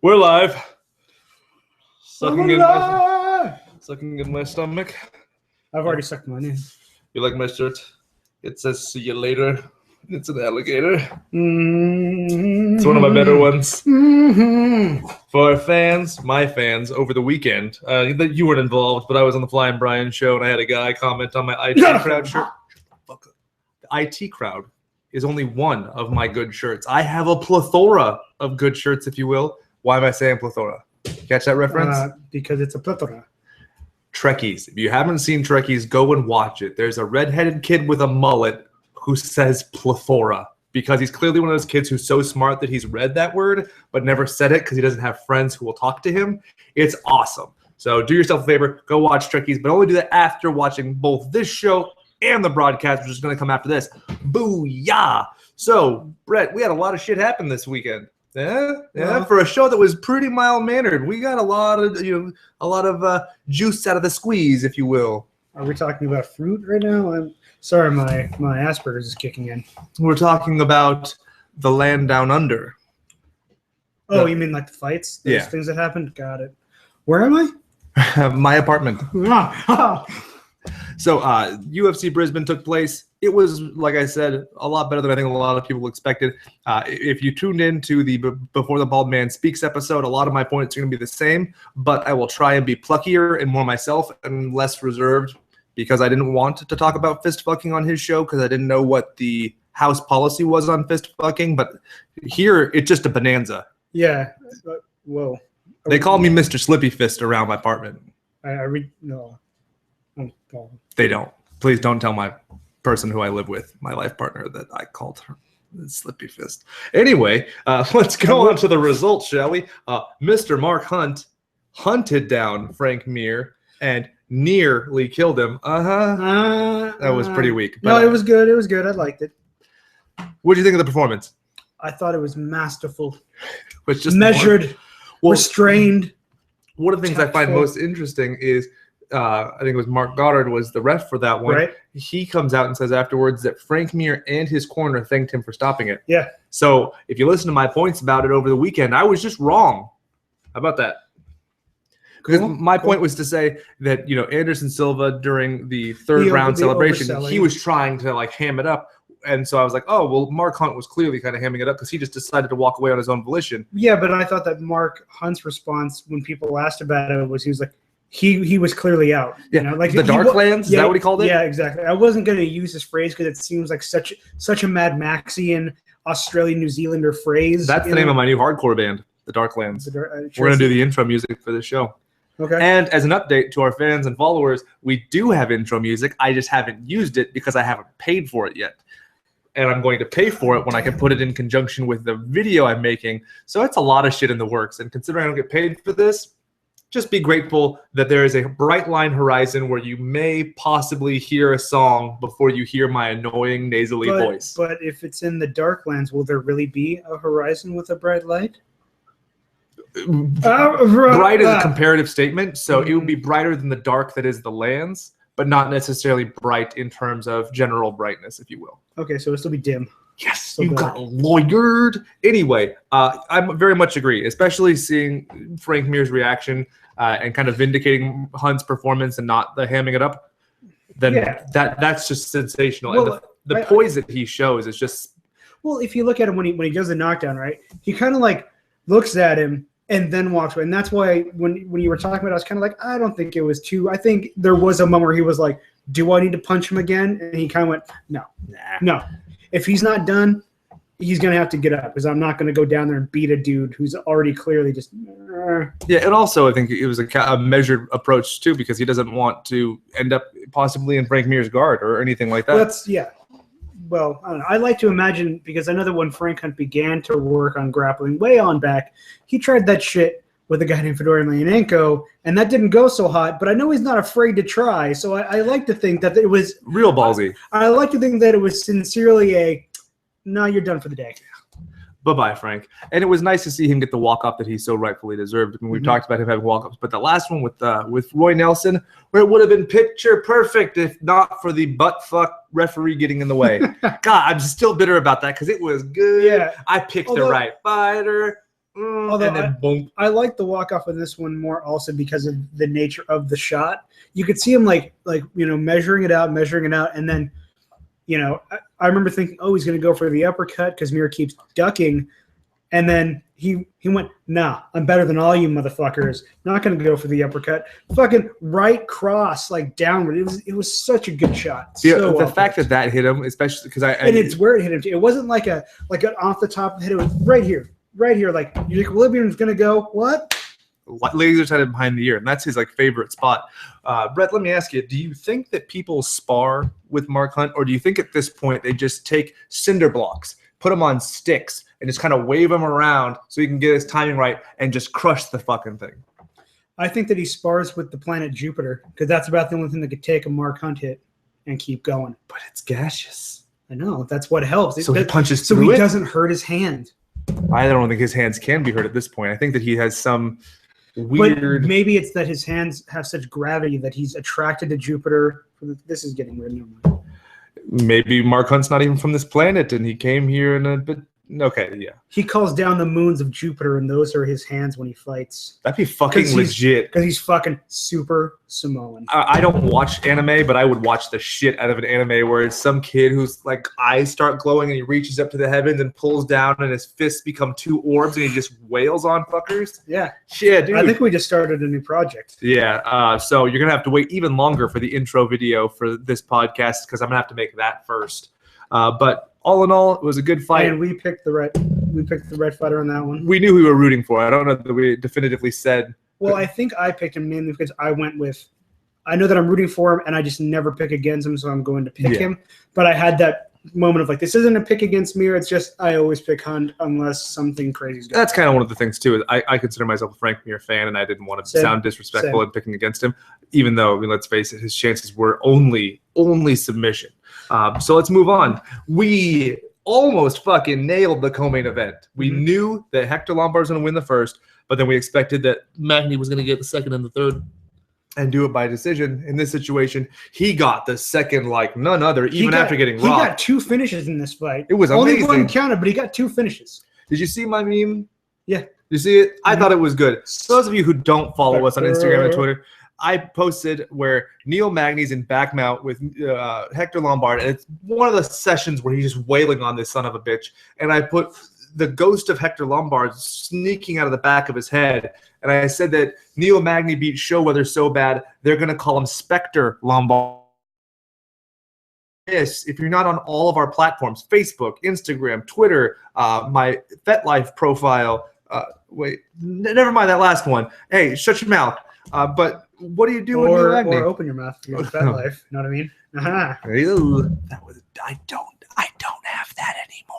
We're live. Sucking in my stomach. I've already sucked mine in. You like my shirt? It says "See you later." It's an alligator. It's one of my better ones. Mm-hmm. For our fans, my fans, over the weekend, that you weren't involved, but I was on the Fly and Brian show, and I had a guy comment on my IT crowd shirt. The IT crowd is only one of my good shirts. I have a plethora of good shirts, if you will. Why am I saying plethora? Catch that reference? Because it's a plethora. Trekkies. If you haven't seen Trekkies, go and watch it. There's a redheaded kid with a mullet who says plethora because he's clearly one of those kids who's so smart that he's read that word but never said it because he doesn't have friends who will talk to him. It's awesome. So do yourself a favor, go watch Trekkies, but only do that after watching both this show and the broadcast, which is going to come after this. Booyah! So, Brett, we had a lot of shit happen this weekend. Yeah. For a show that was pretty mild-mannered, we got a lot of juice out of the squeeze, if you will. Are we talking about fruit right now? I'm sorry, my Asperger's is kicking in. We're talking about the land down under. Oh, you mean like the fights? Those things that happened? Got it. Where am I? My apartment. So UFC Brisbane took place. It was, like I said, a lot better than I think a lot of people expected. If you tuned into the Before the Bald Man Speaks episode, a lot of my points are going to be the same, but I will try and be pluckier and more myself and less reserved because I didn't want to talk about fist fucking on his show because I didn't know what the house policy was on fist fucking, but here it's just a bonanza. Yeah. Whoa. They call me Mr. Slippy Fist around my apartment. No. They don't. Please don't tell my person who I live with, my life partner, that I called her Slippy Fist. Anyway, let's go on to the results, shall we? Mr. Mark Hunt hunted down Frank Mir and nearly killed him. That was pretty weak. But, no, it was good. It was good. I liked it. What do you think of the performance? I thought it was masterful. Was just measured, restrained. One of the things I find most interesting is I think it was Mark Goddard was the ref for that one. Right. He comes out and says afterwards that Frank Mir and his corner thanked him for stopping it. Yeah. So if you listen to my points about it over the weekend, I was just wrong. How about that? Because my point was to say that, Anderson Silva during the third round celebration, he was trying to ham it up. And so I was like, oh, well, Mark Hunt was clearly kind of hamming it up because he just decided to walk away on his own volition. Yeah, but I thought that Mark Hunt's response when people asked about it was he was like, he was clearly out. Yeah, like the Darklands? Is that what he called it? Yeah, exactly. I wasn't going to use this phrase because it seems like such a Mad Maxian Australian New Zealander phrase. That's the name of my new hardcore band, the Darklands. We're going to do the intro music for this show. Okay. And as an update to our fans and followers, we do have intro music. I just haven't used it because I haven't paid for it yet. And I'm going to pay for it when I can put it in conjunction with the video I'm making. So it's a lot of shit in the works. And considering I don't get paid for this, just be grateful that there is a bright line horizon where you may possibly hear a song before you hear my annoying nasally voice. But if it's in the Darklands, will there really be a horizon with a bright light? Bright is a comparative statement, so it would be brighter than the dark that is the lands, but not necessarily bright in terms of general brightness, if you will. Okay, so it'll still be dim. Yes, you got lawyered. Anyway, I very much agree, especially seeing Frank Mir's reaction and kind of vindicating Hunt's performance and not the hamming it up. Then that's just sensational. Well, and the poise that he shows is just. Well, if you look at him when he does the knockdown, right? He kind of looks at him and then walks away, and that's why when you were talking about it, I was kind of like, I don't think it was too. I think there was a moment where he was like, "Do I need to punch him again?" And he kind of went, "No." If he's not done, he's going to have to get up because I'm not going to go down there and beat a dude who's already clearly just. Yeah, and also I think it was a measured approach too because he doesn't want to end up possibly in Frank Mir's guard or anything like that. Well, I don't know. I like to imagine because I know that when Frank Hunt began to work on grappling way on back, he tried that shit with a guy named Fedor Emelianenko, and that didn't go so hot, but I know he's not afraid to try, so I like to think that it was... Real ballsy. I like to think that it was sincerely no, you're done for the day. Bye-bye, Frank. And it was nice to see him get the walk-up that he so rightfully deserved. I mean, we've talked about him having walk-ups, but the last one with Roy Nelson, where it would have been picture perfect if not for the butt-fuck referee getting in the way. God, I'm still bitter about that because it was good. Yeah. I picked the right fighter. Although and then boom. I like the walk off in this one more also because of the nature of the shot. You could see him like measuring it out, and then I remember thinking, oh, he's going to go for the uppercut because Mir keeps ducking, and then he went, nah, I'm better than all you motherfuckers. Not going to go for the uppercut. Fucking right cross, like downward. It was such a good shot. Yeah, so the fact that hit him, especially because and it's where it hit him. It wasn't like an off the top hit. It was right here. Like your equilibrium's going to go what? Laser sighted behind the ear, and that's his favorite spot. Brett, let me ask you: do you think that people spar with Mark Hunt, or do you think at this point they just take cinder blocks, put them on sticks, and just kind of wave them around so he can get his timing right and just crush the fucking thing? I think that he spars with the planet Jupiter because that's about the only thing that could take a Mark Hunt hit and keep going. But it's gaseous. I know that's what helps. So he punches through so he it? doesn't hurt his hand. I don't think his hands can be hurt at this point. I think that he has some weird. But maybe it's that his hands have such gravity that he's attracted to Jupiter. This is getting weird. Maybe Mark Hunt's not even from this planet, and he came here in a bit. Okay, yeah. He calls down the moons of Jupiter, and those are his hands when he fights. That'd be fucking legit. Because he's fucking super Samoan. I don't watch anime, but I would watch the shit out of an anime where it's some kid whose eyes start glowing and he reaches up to the heavens and pulls down and his fists become two orbs and he just wails on fuckers. Yeah. Shit, dude. I think we just started a new project. Yeah. So you're going to have to wait even longer for the intro video for this podcast because I'm going to have to make that first. But all in all, it was a good fight. And we picked the right fighter on that one. We knew who we were rooting for. I don't know that we definitively said. Well, I think I picked him mainly because I know that I'm rooting for him, and I just never pick against him, so I'm going to pick him. But I had that moment of this isn't a pick against Mir. It's just I always pick Hunt unless something crazy's going on. That's kind of one of the things, too. I consider myself a Frank Mir fan, and I didn't want to sound disrespectful in picking against him, even though, let's face it, his chances were only submission. So let's move on. We almost fucking nailed the co-main event. We knew that Hector Lombard was going to win the first, but then we expected that Magny was going to get the second and the third and do it by decision. In this situation, he got the second like none other, even after getting rocked. He got two finishes in this fight. It was amazing. Only one counted, but he got two finishes. Did you see my meme? Yeah. Did you see it? I thought it was good. For those of you who don't follow us on Instagram and Twitter, I posted where Neil Magny's in back mount with Hector Lombard, and it's one of the sessions where he's just wailing on this son of a bitch. And I put the ghost of Hector Lombard sneaking out of the back of his head. And I said that Neil Magny beat Showweather so bad, they're going to call him Spectre Lombard. If you're not on all of our platforms, Facebook, Instagram, Twitter, my FetLife profile, wait, never mind that last one. Hey, shut your mouth. But what do you do with Neil Magny? Or open your mouth for your FetLife. You know what I mean? That was I don't have that anymore.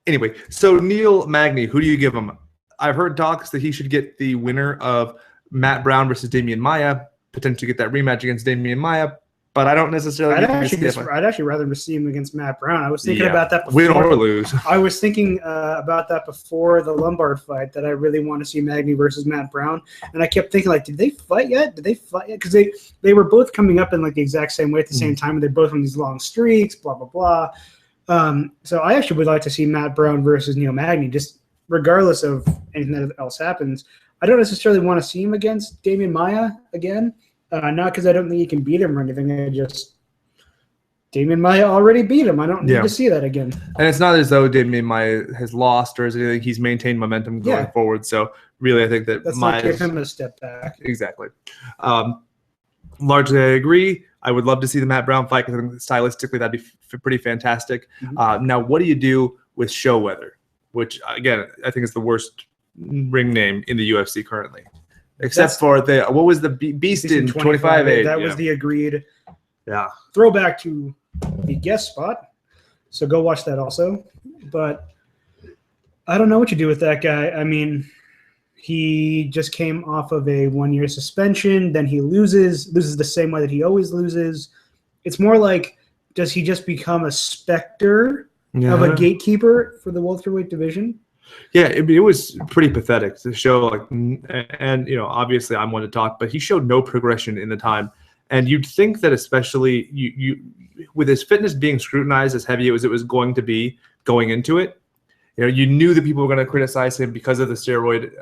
Anyway, so Neil Magny, who do you give him? I've heard talks that he should get the winner of Matt Brown versus Damian Maia, potentially get that rematch against Damian Maia, but I don't necessarily. I'd actually rather see him against Matt Brown. I was thinking about that before. Win or lose. I was thinking about that before the Lombard fight, that I really want to see Magny versus Matt Brown, and I kept thinking did they fight yet? Because they were both coming up in the exact same way at the same time, and they're both on these long streaks, blah blah blah. So I actually would like to see Matt Brown versus Neil Magny, just regardless of anything else happens. I don't necessarily want to see him against Damian Maia again. Not because I don't think he can beat him or anything. Damian Maia already beat him. I don't need to see that again. And it's not as though Damian Maia has lost or anything. He's maintained momentum going forward. So really, I think that let's not give him a step back. Exactly. Largely, I agree. I would love to see the Matt Brown fight because I think stylistically that'd be pretty fantastic. Now, what do you do with Showweather, which again I think is the worst ring name in the UFC currently? Except for what was the Beast in 25-8? That was the agreed throwback to the guest spot. So go watch that also. But I don't know what you do with that guy. I mean, he just came off of a 1-year suspension. Then he loses the same way that he always loses. It's more like, does he just become a specter of a gatekeeper for the welterweight division? Yeah, it was pretty pathetic to show, and obviously I'm one to talk, but he showed no progression in the time. And you'd think that especially you with his fitness being scrutinized as heavy as it was going to be going into it, You knew that people were going to criticize him because of the steroid,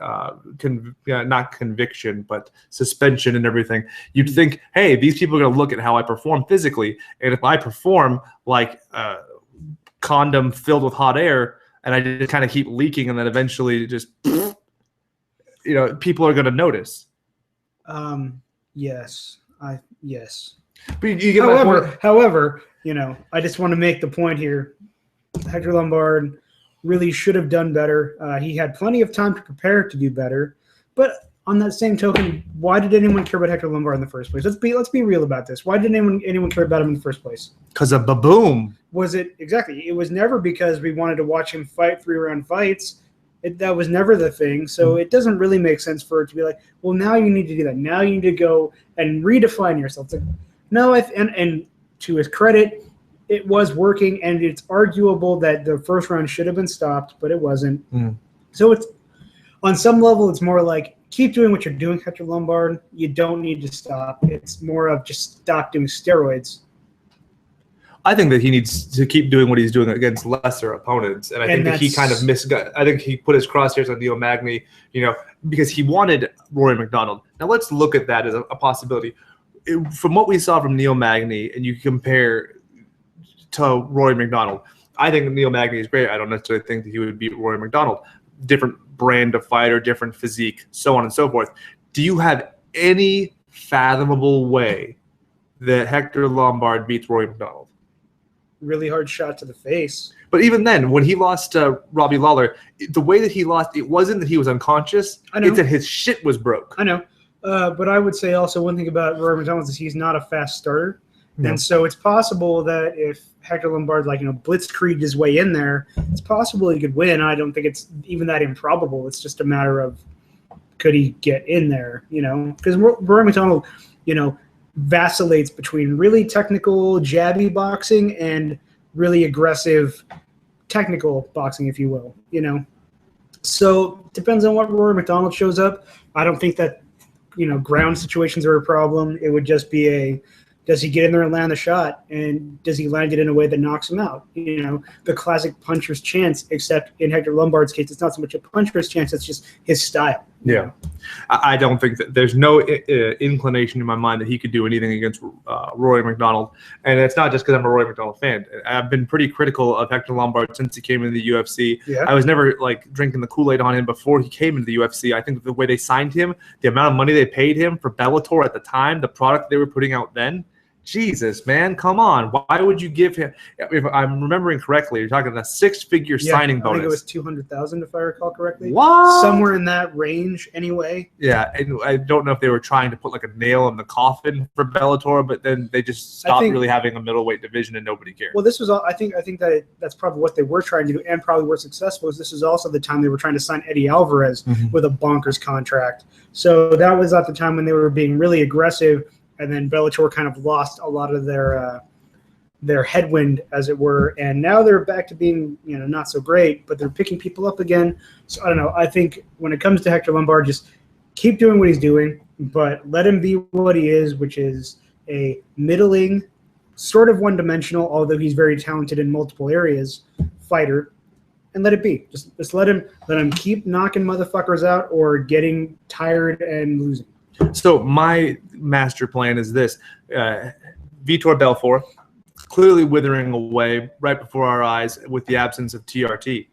not conviction, but suspension and everything. You'd think, hey, these people are going to look at how I perform physically, and if I perform like a condom filled with hot air, and I just kind of keep leaking, and then eventually just, people are going to notice. Yes. Yes. But you get my point. However, I just want to make the point here. Hector Lombard really should have done better. He had plenty of time to prepare to do better. But on that same token, why did anyone care about Hector Lombard in the first place? Let's be real about this. Why did anyone care about him in the first place? Because of Baboom. Was it exactly? It was never because we wanted to watch him fight 3-round fights. That was never the thing. So it doesn't really make sense for it to be like, well, now you need to do that. Now you need to go and redefine yourself. It's like, no, and to his credit, it was working, and it's arguable that the first round should have been stopped, but it wasn't. So it's on some level, it's more like keep doing what you're doing, Hector Lombard. You don't need to stop. It's more of just stop doing steroids. I think that he needs to keep doing what he's doing against lesser opponents, and I think that he kind of I think he put his crosshairs on Neil Magny, because he wanted Rory McDonald. Now let's look at that as a possibility. From what we saw from Neil Magny, and you compare to Rory McDonald, I think Neil Magny is great. I don't necessarily think that he would beat Rory McDonald. Different brand of fighter, different physique, so on and so forth. Do you have any fathomable way that Hector Lombard beats Rory McDonald? Really hard shot to the face. But even then, when he lost to Robbie Lawler, the way that he lost, it wasn't that he was unconscious. It's that his shit was broke. I know. But I would say also one thing about Rory McDonald is he's not a fast starter. Yeah. And so it's possible that if Hector Lombard, blitzkrieged his way in there, it's possible he could win. I don't think it's even that improbable. It's just a matter of could he get in there, Because Rory McDonald, vacillates between really technical, jabby boxing and really aggressive, technical boxing, if you will, So depends on what Rory McDonald shows up. I don't think that, ground situations are a problem. It would just be does he get in there and land the shot, and does he land it in a way that knocks him out? The classic puncher's chance, except in Hector Lombard's case, it's not so much a puncher's chance, it's just his style. Yeah. I don't think that there's no inclination in my mind that he could do anything against Rory McDonald. And it's not just because I'm a Rory McDonald fan. I've been pretty critical of Hector Lombard since he came into the UFC. Yeah. I was never drinking the Kool-Aid on him before he came into the UFC. I think the way they signed him, the amount of money they paid him for Bellator at the time, the product they were putting out then, Jesus, man, come on. Why would you give him, if I'm remembering correctly, you're talking a 6-figure signing bonus. I think it was $200,000 if I recall correctly. What? Somewhere in that range anyway. Yeah, and I don't know if they were trying to put a nail in the coffin for Bellator, but then they just stopped really having a middleweight division and nobody cared. Well, this was all, I think that's probably what they were trying to do and probably were successful. This is also the time they were trying to sign Eddie Alvarez with a bonkers contract. So that was at the time when they were being really aggressive. And then Bellator kind of lost a lot of their headwind, as it were, and now they're back to being not so great, but they're picking people up again. So I don't know. I think when it comes to Hector Lombard, just keep doing what he's doing, but let him be what he is, which is a middling, sort of one-dimensional, although he's very talented in multiple areas, fighter, and let it be. Just let him keep knocking motherfuckers out or getting tired and losing. So my master plan is this. Vitor Belfort, clearly withering away right before our eyes with the absence of TRT.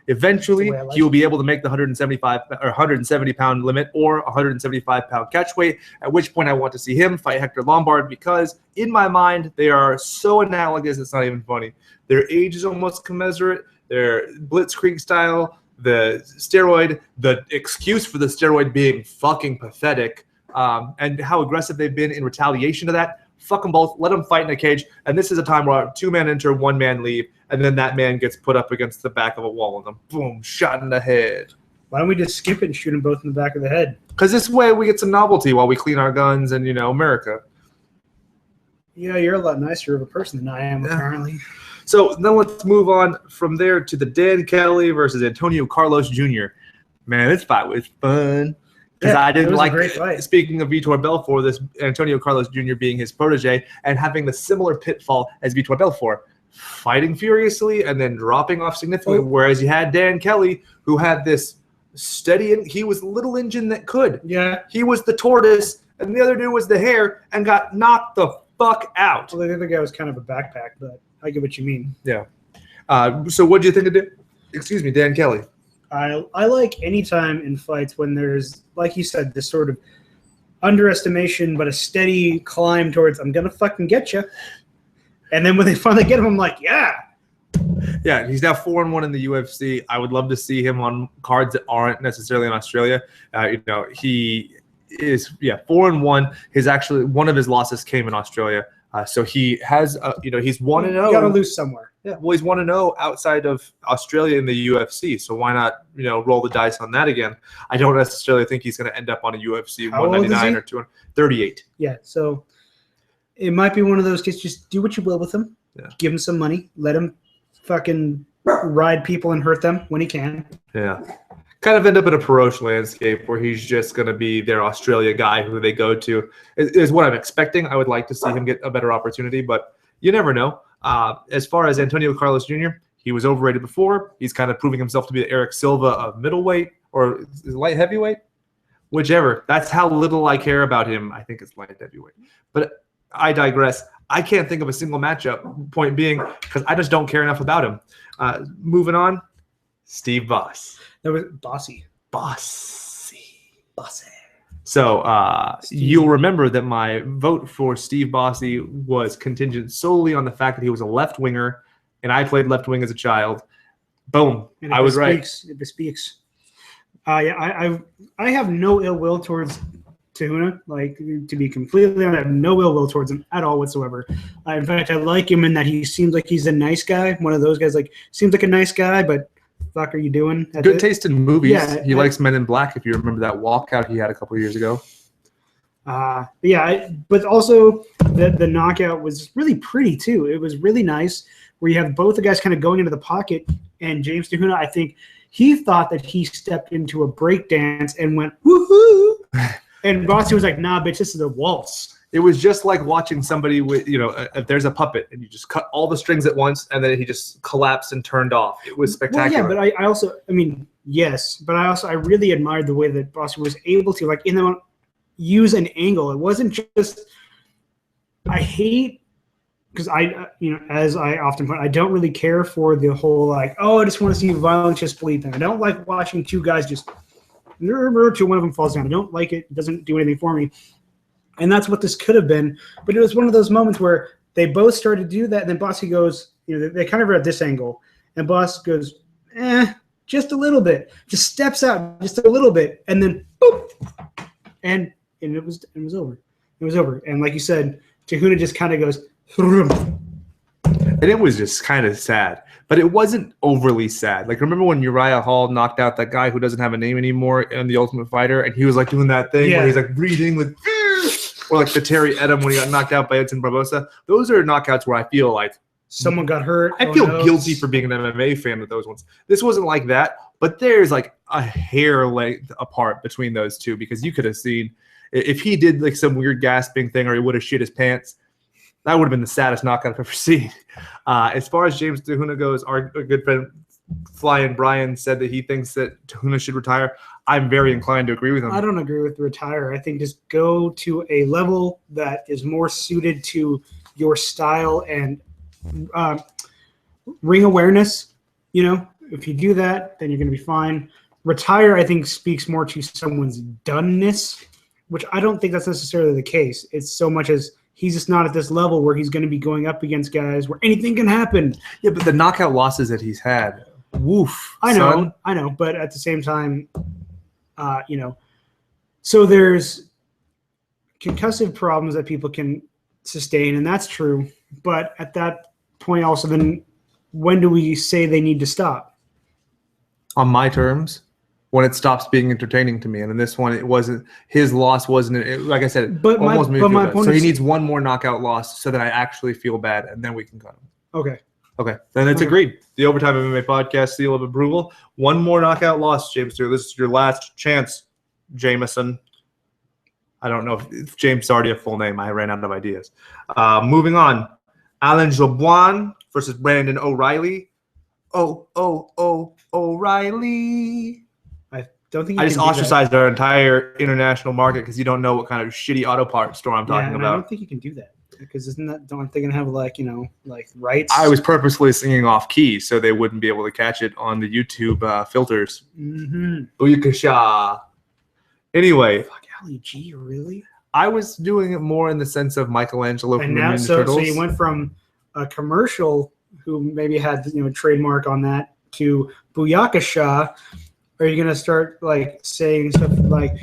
Eventually, he will be able to make the 175 or 170-pound limit or 175-pound catch weight, at which point I want to see him fight Hector Lombard because, in my mind, they are so analogous, it's not even funny. Their age is almost commensurate. Their blitzkrieg style, the steroid, the excuse for the steroid being fucking pathetic, and how aggressive they've been in retaliation to that. Fuck them both. Let them fight in a cage. And this is a time where 2-man enter, 1-man leave, and then that man gets put up against the back of a wall and then boom, shot in the head. Why don't we just skip it and shoot them both in the back of the head? Because this way we get some novelty while we clean our guns and, America. Yeah, you're a lot nicer of a person than I am, apparently. So then let's move on from there to the Dan Kelly versus Antonio Carlos Jr. Man, this fight was fun. Because I didn't like, speaking of Vitor Belfort, this Antonio Carlos Jr. being his protege and having the similar pitfall as Vitor Belfort. fighting furiously and then dropping off significantly. Whereas you had Dan Kelly, who had this steady, he was the little engine that could. Yeah. He was the tortoise, and the other dude was the hare, and got knocked the fuck out. Well, the other guy was kind of a backpack, but I get what you mean. Yeah. So what do you think of Dan Kelly? I like any time in fights when there's, like you said, this sort of underestimation, but a steady climb towards, I'm going to fucking get you. And then when they finally get him, I'm like, yeah. Yeah, he's now 4-1 in the UFC. I would love to see him on cards that aren't necessarily in Australia. He is 4-1. One of his losses came in Australia. So he has, he's 1-0. You got to lose somewhere. Yeah, well, he's 1-0 outside of Australia in the UFC. So why not, roll the dice on that again? I don't necessarily think he's going to end up on a UFC 199 or 238. Yeah, so it might be one of those cases. Just do what you will with him. Yeah. Give him some money. Let him fucking ride people and hurt them when he can. Yeah. Kind of end up in a Peroche landscape where he's just going to be their Australia guy who they go to is what I'm expecting. I would like to see him get a better opportunity, but you never know. As far as Antonio Carlos Jr., he was overrated before. He's kind of proving himself to be the Eric Silva of middleweight or light heavyweight, whichever. That's how little I care about him. I think it's light heavyweight. But I digress. I can't think of a single matchup, point being, because I just don't care enough about him. Moving on, Steve Boss. That was Bossy. So you'll remember that my vote for Steve Bossy was contingent solely on the fact that he was a left winger, and I played left wing as a child. Boom, I was right. It bespeaks. I have no ill will towards Tahuna. Like, to be completely honest, I have no ill will towards him at all whatsoever. In fact, I like him in that he seems like he's a nice guy. One of those guys, like, seems like a nice guy, but fuck are you doing? Good taste in movies. Yeah, he likes Men in Black, if you remember that walkout he had a couple of years ago. But also the knockout was really pretty too. It was really nice where you have both the guys kind of going into the pocket, and James Tahuna, I think he thought that he stepped into a break dance and went woohoo, and Bossy was like, nah, bitch, this is a waltz. It was just like watching somebody with, if there's a puppet and you just cut all the strings at once and then he just collapsed and turned off. It was spectacular. Well, yeah, but I also, yes, but I really admired the way that Bossy was able to, use an angle. It wasn't just, I hate, because as I often put, I don't really care for the whole, I just want to see violence just bleed thing. I don't like watching two guys just, till one of them falls down. I don't like it. It doesn't do anything for me. And that's what this could have been. But it was one of those moments where they both started to do that, and then Bossy goes, they kind of are at this angle. And Boss goes, just a little bit. Just steps out just a little bit. And then, boop. And it was over. It was over. And like you said, Tahuna just kind of goes, and it was just kind of sad. But it wasn't overly sad. Like, remember when Uriah Hall knocked out that guy who doesn't have a name anymore in The Ultimate Fighter? And he was, doing that thing where he's, breathing, or like the Terry Edom when he got knocked out by Edson Barbosa. Those are knockouts where I feel like someone got hurt. I feel guilty for being an MMA fan with those ones. This wasn't like that, but there's a hair length apart between those two, because you could have seen if he did some weird gasping thing or he would have shit his pants. That would have been the saddest knockout I've ever seen. As far as James Tahuna goes, our good friend Flying Brian said that he thinks that Tahuna should retire. I'm very inclined to agree with him. I don't agree with retire. I think just go to a level that is more suited to your style and ring awareness. If you do that, then you're going to be fine. Retire, I think, speaks more to someone's doneness, which I don't think that's necessarily the case. It's so much as he's just not at this level where he's going to be going up against guys where anything can happen. Yeah, but the knockout losses that he's had, woof. I know, but at the same time, so there's concussive problems that people can sustain, and that's true. But at that point also, then when do we say they need to stop? On my terms, when it stops being entertaining to me. And in this one, it wasn't. His loss wasn't. Like I said, almost made me feel bad. So he needs one more knockout loss so that I actually feel bad, and then we can cut him. Okay. Then it's agreed. The Overtime MMA Podcast seal of approval. One more knockout loss, James. This is your last chance, Jameson. I don't know if James is already a full name. I ran out of ideas. Moving on. Alain Joboin versus Brandon O'Reilly. O'Reilly. I don't think I just ostracized our entire international market because you don't know what kind of shitty auto parts store I'm talking about. I don't think you can do that because don't they gonna have like rights? I was purposely singing off key so they wouldn't be able to catch it on the YouTube filters. Mm-hmm. Booyakasha. Anyway, Fuck Ali G, really? I was doing it more in the sense of Michelangelo from the Ninja Turtles. So you went from a commercial who maybe had trademark on that to Booyakasha. Are you gonna start like saying stuff like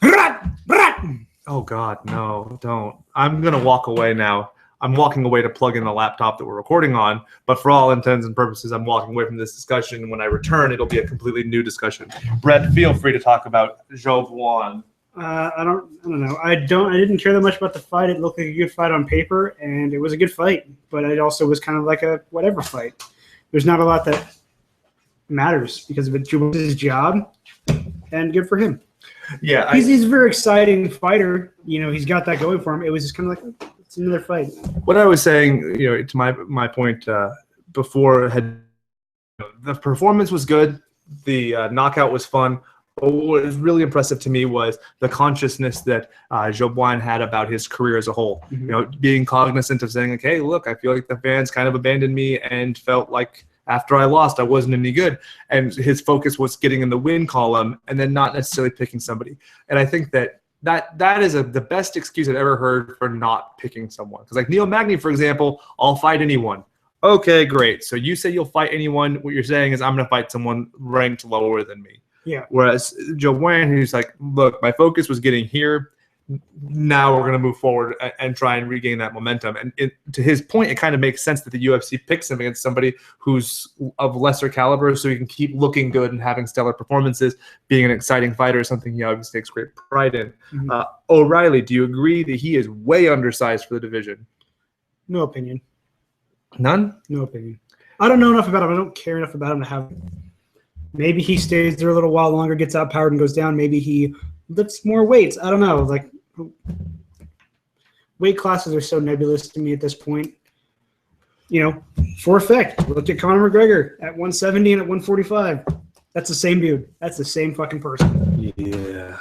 "Rat, rat"? Oh God, no, don't. I'm gonna walk away now. I'm walking away to plug in the laptop that we're recording on, but for all intents and purposes, I'm walking away from this discussion. When I return, it'll be a completely new discussion. Brett, feel free to talk about Jovan. I don't know. I didn't care that much about the fight. It looked like a good fight on paper, and it was a good fight. But it also was kind of like a whatever fight. There's not a lot that matters because of it's his job, and good for him. Yeah, he's a very exciting fighter. He's got that going for him. It was just kind of like it's another fight. What I was saying, to my point before, the performance was good. The knockout was fun. But what was really impressive to me was the consciousness that Jovan had about his career as a whole. Mm-hmm. Being cognizant of saying, like, hey, look, I feel like the fans kind of abandoned me and felt like after I lost, I wasn't any good. And his focus was getting in the win column and then not necessarily picking somebody. And I think that is the best excuse I've ever heard for not picking someone. Because like Neil Magny, for example, I'll fight anyone. Okay, great. So you say you'll fight anyone. What you're saying is I'm going to fight someone ranked lower than me. Yeah. Whereas Jovan, who's like, look, my focus was getting here. Now we're going to move forward and try and regain that momentum. And to his point, it kind of makes sense that the UFC picks him against somebody who's of lesser caliber so he can keep looking good and having stellar performances, being an exciting fighter is something he obviously takes great pride in. Mm-hmm. O'Reilly, do you agree that he is way undersized for the division? No opinion. None? No opinion. I don't know enough about him. I don't care enough about him to have – maybe he stays there a little while longer, gets outpowered and goes down. Maybe he lifts more weights. I don't know. Like, weight classes are so nebulous to me at this point. For effect, look at Conor McGregor at 170 and at 145. That's the same dude. That's the same fucking person. Yeah.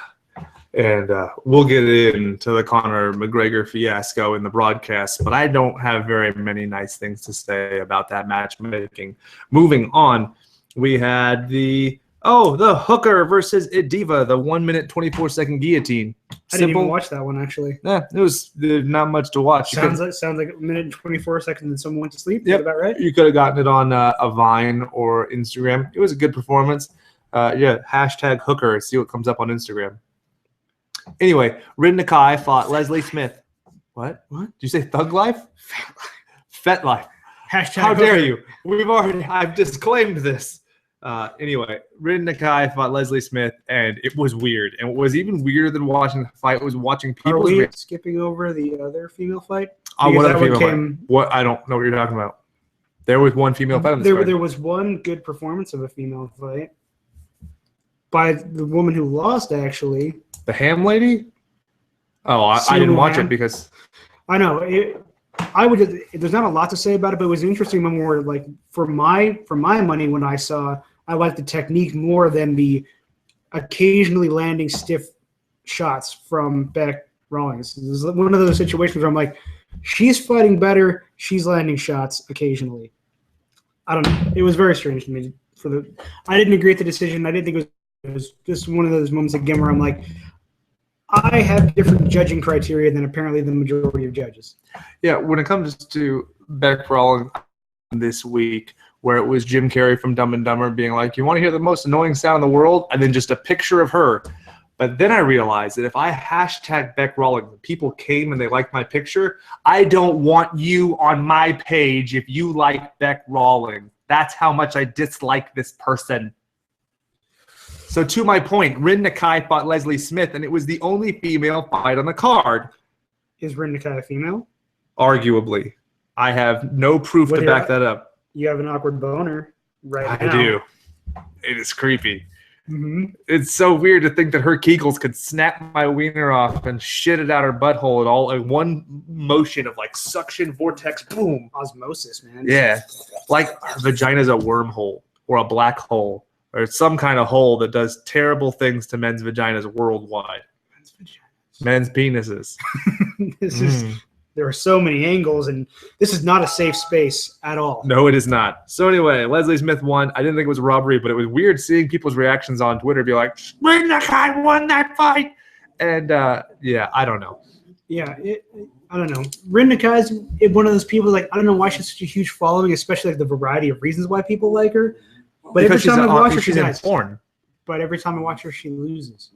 And we'll get into the Conor McGregor fiasco in the broadcast, but I don't have very many nice things to say about that matchmaking. Moving on, we had the hooker versus Idiva, the 1 minute 24-second guillotine. I didn't even watch that one actually. Yeah, it was not much to watch. Sounds like a minute and 24 seconds and someone went to sleep. Yep. Is that about right? You could have gotten it on a Vine or Instagram. It was a good performance. Hashtag hooker. See what comes up on Instagram. Anyway, Rin Nakai fought Leslie Smith. What? Did you say Thug Life? Fet Life. Hashtag How hooker. dare you? I've disclaimed this. Anyway, Rin Nakai fought Leslie Smith, and it was weird. And what was even weirder than watching the fight was watching people. Are we skipping over the other female fight? What other female fight? What? I don't know what you're talking about. There was one female fight on this card. There was one good performance of a female fight by the woman who lost, actually. The ham lady? Oh, I didn't watch it because I know there's not a lot to say about it, but it was an interesting one where, like, for my money, when I saw, I liked the technique more than the occasionally landing stiff shots from Beck Rawlings. This is one of those situations where I'm like, she's fighting better, she's landing shots occasionally. I don't know. It was very strange to me. I didn't agree with the decision. I didn't think it was just one of those moments again where I'm like, I have different judging criteria than apparently the majority of judges. Yeah, when it comes to Beck Rawlings this week, where it was Jim Carrey from Dumb and Dumber being like, you want to hear the most annoying sound in the world? And then just a picture of her. But then I realized that if I hashtag Beck Rawlings and people came and they liked my picture, I don't want you on my page if you like Beck Rawlings. That's how much I dislike this person. So to my point, Rin Nakai fought Leslie Smith, and it was the only female fight on the card. Is Rin Nakai a female? Arguably. I have no proof to back that up. You have an awkward boner right now. I do. It is creepy. It's so weird to think that her Kegels could snap my wiener off and shit it out her butthole at all in one motion of like suction vortex, boom. Osmosis, man. Yeah. Like her vagina's a wormhole or a black hole or some kind of hole that does terrible things to men's vaginas worldwide. Men's penises. There are so many angles, and this is not a safe space at all. No, it is not. So anyway, Leslie Smith won. I didn't think it was a robbery, but it was weird seeing people's reactions on Twitter be like, Rinnakai won that fight. And yeah, I don't know. Yeah, I don't know. Rinnakai is one of those people, like, I don't know why she's such a huge following, especially like the variety of reasons why people like her. But because every time I watch her, she's in nice. porn. But every time I watch her, she loses.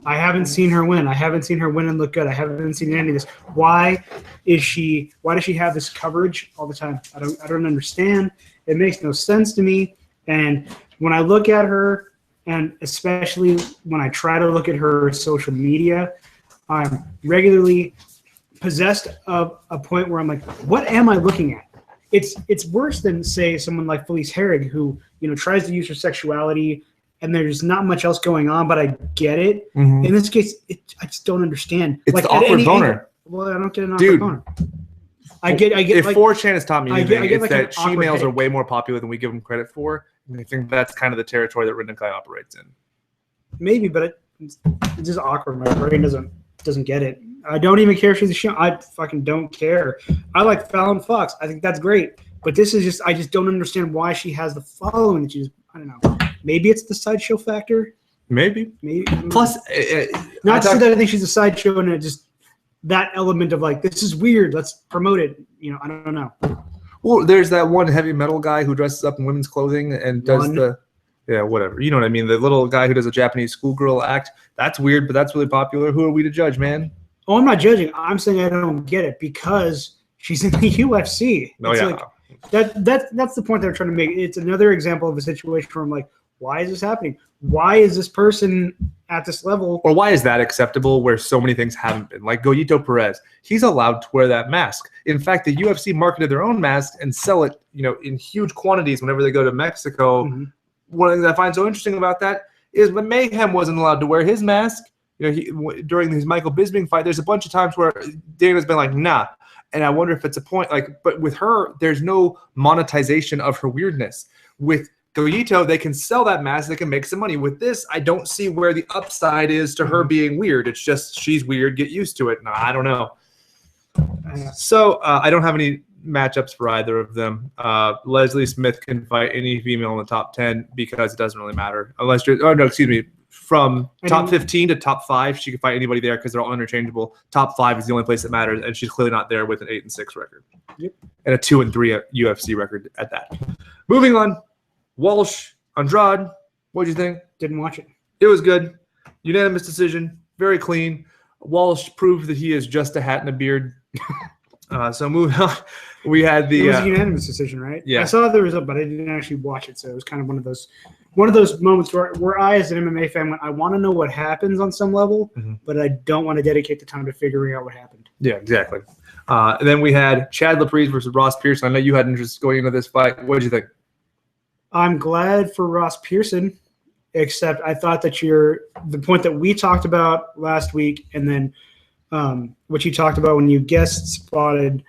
I haven't seen her win. I haven't seen her win and look good. I haven't seen any of this. Why does she have this coverage all the time? I don't understand. It makes no sense to me. And when I look at her, and especially when I try to look at her social media, I'm regularly possessed of a point where I'm like, what am I looking at? It's worse than, say, someone like Felice Herrig, who, you know, tries to use her sexuality and there's not much else going on, but I get it. In this case, I just don't understand. It's like, the awkward boner. Angle, well, I don't get an awkward boner. I get. If like, 4chan has taught me anything, it's like that she-males are headache. way more popular than we give them credit for. And I think that's kind of the territory that Rinnakai operates in. Maybe, but it's just awkward. My brain doesn't get it. I don't even care if she's a show. I fucking don't care. I like Fallon Fox. I think that's great. But this is just, I just don't understand why she has the following that she's, I don't know. Maybe it's the sideshow factor. Maybe. Plus, not to say that I think she's a sideshow, and it just that element of like, this is weird, let's promote it. You know, I don't know. Well, there's that one heavy metal guy who dresses up in women's clothing and does whatever. You know what I mean? The little guy who does a Japanese schoolgirl act. That's weird, but that's really popular. Who are we to judge, man? Oh, I'm not judging. I'm saying I don't get it because she's in the UFC. Oh, it's yeah. Like, that's the point they're trying to make. It's another example of a situation where I'm like, why is this happening? Why is this person at this level? Or why is that acceptable where so many things haven't been? Like Goyito Perez, he's allowed to wear that mask. In fact, the UFC marketed their own mask and sell it, you know, in huge quantities whenever they go to Mexico. One of the things I find so interesting about that is when Mayhem wasn't allowed to wear his mask, you know, during his Michael Bisping fight, there's a bunch of times where Dana's been like, nah. And I wonder if it's a point, like, but with her, there's no monetization of her weirdness. With Goyito, they can sell that mask, they can make some money. With this, I don't see where the upside is to her being weird. It's just, she's weird, get used to it. No, I don't know. So I don't have any matchups for either of them. Leslie Smith can fight any female in the top 10 because it doesn't really matter. Unless you're, from top 15 to top 5, she can fight anybody there because they're all interchangeable. Top 5 is the only place that matters, and she's clearly not there with an 8-6 record. Yep. And a 2-3 UFC record at that. Moving on, Walsh, Andrade, what'd you think? Didn't watch it. It was good. Unanimous decision, very clean. Walsh proved that he is just a hat and a beard. So moving on, we had the. It was a unanimous decision, right? Yeah. I saw the result, but I didn't actually watch it, so it was kind of one of those moments where I, as an MMA fan, went, I want to know what happens on some level, but I don't want to dedicate the time to figuring out what happened. Yeah, exactly. And then we had Chad Laprise versus Ross Pearson. I know you had interest going into this fight. What did you think? I'm glad for Ross Pearson, except I thought that the point that we talked about last week, and then what you talked about when you guest spotted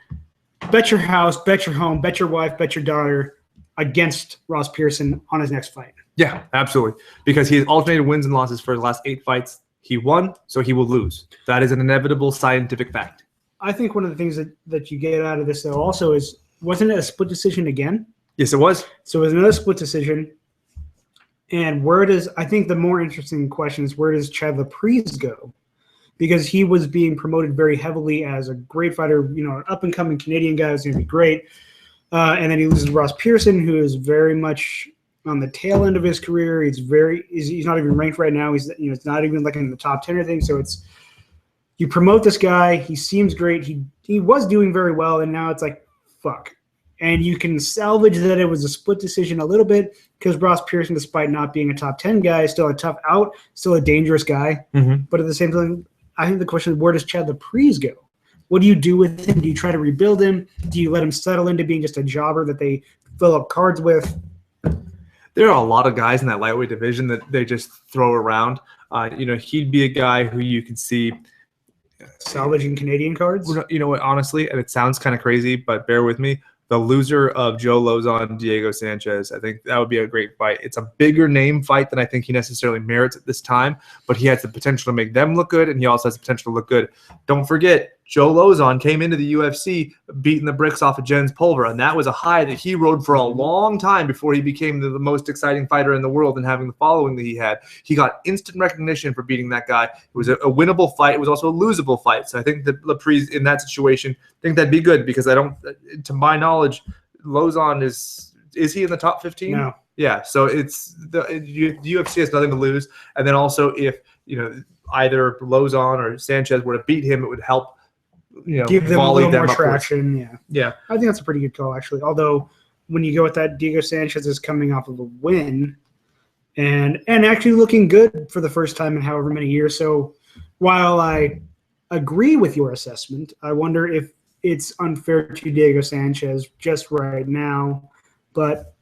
bet your house, bet your home, bet your wife, bet your daughter against Ross Pearson on his next fight. Yeah, absolutely. Because he has alternated wins and losses for his last 8 fights. He won, so he will lose. That is an inevitable scientific fact. I think one of the things that you get out of this, though, also is, wasn't it a split decision again? Yes, it was. So it was another split decision. And I think the more interesting question is, where does Chad Laprise go? Because he was being promoted very heavily as a great fighter, you know, an up-and-coming Canadian guy who's going to be great. And then he loses Ross Pearson, who is very much on the tail end of his career. He's not even ranked right now. It's not even like in the top 10 or anything. So you promote this guy. He seems great. He was doing very well, and now it's like, fuck. And you can salvage that it was a split decision a little bit because Ross Pearson, despite not being a top 10 guy, is still a tough out, still a dangerous guy. But at the same time, I think the question is, where does Chad Laprise go? What do you do with him? Do you try to rebuild him? Do you let him settle into being just a jobber that they fill up cards with? There are a lot of guys in that lightweight division that they just throw around. He'd be a guy who you could see salvaging Canadian cards. You know what? Honestly, and it sounds kind of crazy, but bear with me. The loser of Joe Lozon, Diego Sanchez, I think that would be a great fight. It's a bigger name fight than I think he necessarily merits at this time, but he has the potential to make them look good, and he also has the potential to look good. Don't forget, Joe Lozon came into the UFC beating the bricks off of Jens Pulver, and that was a high that he rode for a long time before he became the most exciting fighter in the world and having the following that he had. He got instant recognition for beating that guy. It was a winnable fight. It was also a losable fight. So I think that Laprise, in that situation, I think that'd be good because to my knowledge, Lozon is he in the top 15? No. Yeah, so it's the UFC has nothing to lose. And then also if, either Lozon or Sanchez were to beat him, it would help give them a little more upwards. traction. Yeah. I think that's a pretty good call, actually. Although when you go with that, Diego Sanchez is coming off of a win and actually looking good for the first time in however many years. So while I agree with your assessment, I wonder if it's unfair to Diego Sanchez just right now. But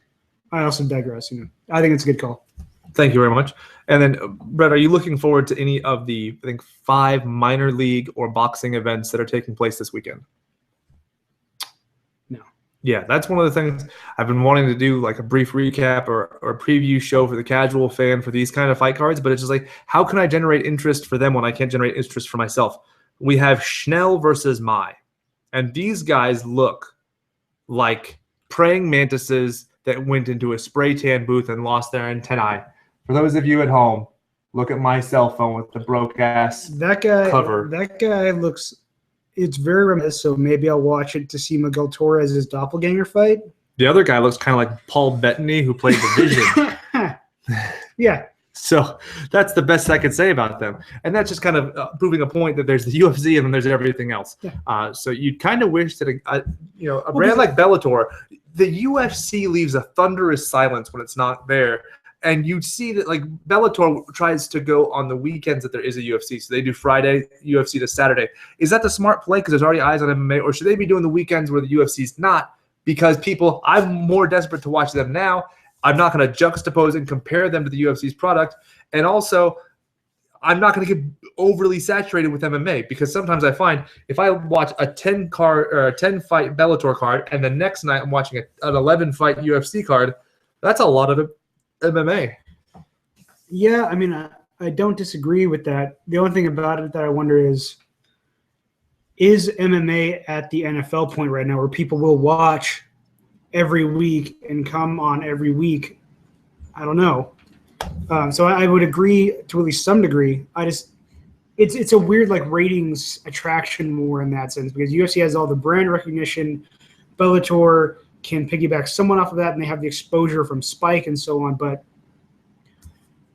I also digress. I think it's a good call. Thank you very much. And then, Brett, are you looking forward to any of the, 5 minor league or boxing events that are taking place this weekend? No. Yeah, that's one of the things I've been wanting to do, like a brief recap or a preview show for the casual fan for these kind of fight cards. But it's just like, how can I generate interest for them when I can't generate interest for myself? We have Schnell versus Mai. And these guys look like praying mantises that went into a spray tan booth and lost their antennae. For those of you at home, look at my cell phone with the broke-ass cover. That guy looks – it's very reminiscent, so maybe I'll watch it to see Miguel Torres' doppelganger fight. The other guy looks kind of like Paul Bettany, who played the Vision. Yeah. So that's the best I could say about them. And that's just kind of proving a point that there's the UFC and then there's everything else. Yeah. So you'd kind of wish that a brand like Bellator, the UFC leaves a thunderous silence when it's not there. And you see that like Bellator tries to go on the weekends that there is a UFC. So they do Friday UFC to Saturday. Is that the smart play because there's already eyes on MMA? Or should they be doing the weekends where the UFC's not? Because I'm more desperate to watch them now. I'm not going to juxtapose and compare them to the UFC's product. And also, I'm not going to get overly saturated with MMA because sometimes I find if I watch a 10-fight Bellator card and the next night I'm watching an 11-fight UFC card, that's a lot of MMA. Yeah, I mean, I don't disagree with that. The only thing about it that I wonder is MMA at the NFL point right now where people will watch every week and come on every week? I don't know. So I would agree to at least some degree. It's a weird like ratings attraction more in that sense because UFC has all the brand recognition. Bellator can piggyback someone off of that, and they have the exposure from Spike and so on. But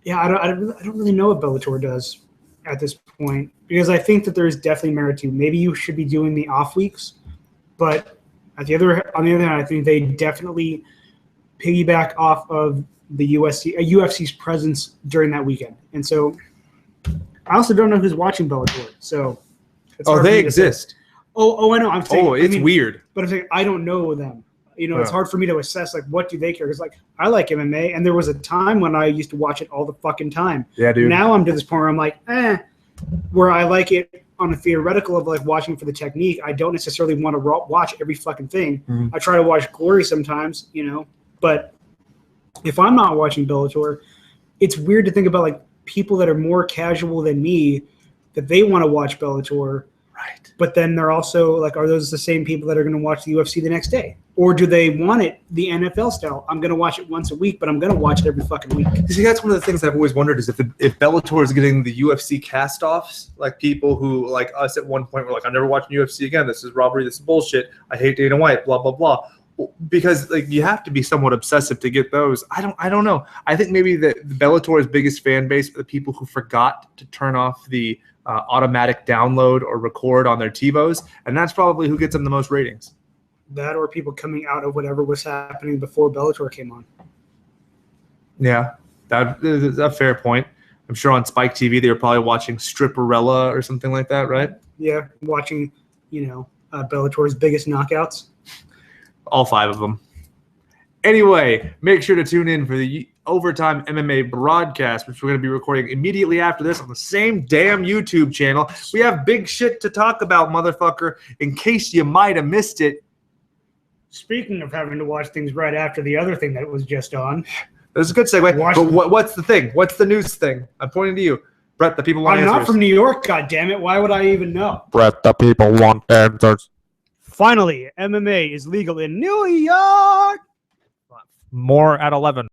yeah, I don't really know what Bellator does at this point because I think that there is definitely merit to. Maybe you should be doing the off weeks, but on the other hand, I think they definitely piggyback off of the UFC's presence during that weekend. And so I also don't know who's watching Bellator. So they exist. Oh, I know. I'm saying. It's weird. But I'm saying I don't know them. It's hard for me to assess like what do they care because like I like MMA and there was a time when I used to watch it all the fucking time. Yeah, dude. Now I'm to this point where I'm like, where I like it on a theoretical of like watching for the technique. I don't necessarily want to watch every fucking thing. Mm-hmm. I try to watch Glory sometimes, but if I'm not watching Bellator, it's weird to think about like people that are more casual than me that they want to watch Bellator. Right. But then they're also like, are those the same people that are going to watch the UFC the next day? Or do they want it the NFL style? I'm going to watch it once a week, but I'm going to watch it every fucking week. See, that's one of the things I've always wondered is if Bellator is getting the UFC cast-offs, like people who, like us at one point, were like, I'm never watching UFC again. This is robbery. This is bullshit. I hate Dana White, blah, blah, blah. Because like you have to be somewhat obsessive to get those. I don't know. I think maybe the Bellator's biggest fan base are the people who forgot to turn off the automatic download or record on their TiVos, and that's probably who gets them the most ratings. That or people coming out of whatever was happening before Bellator came on. Yeah, that is a fair point. I'm sure on Spike TV they were probably watching Stripperella or something like that, right? Yeah, watching, Bellator's biggest knockouts. All 5 of them. Anyway, make sure to tune in for the Overtime MMA broadcast, which we're going to be recording immediately after this on the same damn YouTube channel. We have big shit to talk about, motherfucker, in case you might have missed it. Speaking of having to watch things right after the other thing that was just on. That's a good segue. But what's the thing? What's the news thing? I'm pointing to you. Brett, the people want answers. I'm not from New York, goddammit. Why would I even know? Brett, the people want answers. Finally, MMA is legal in New York. More at 11.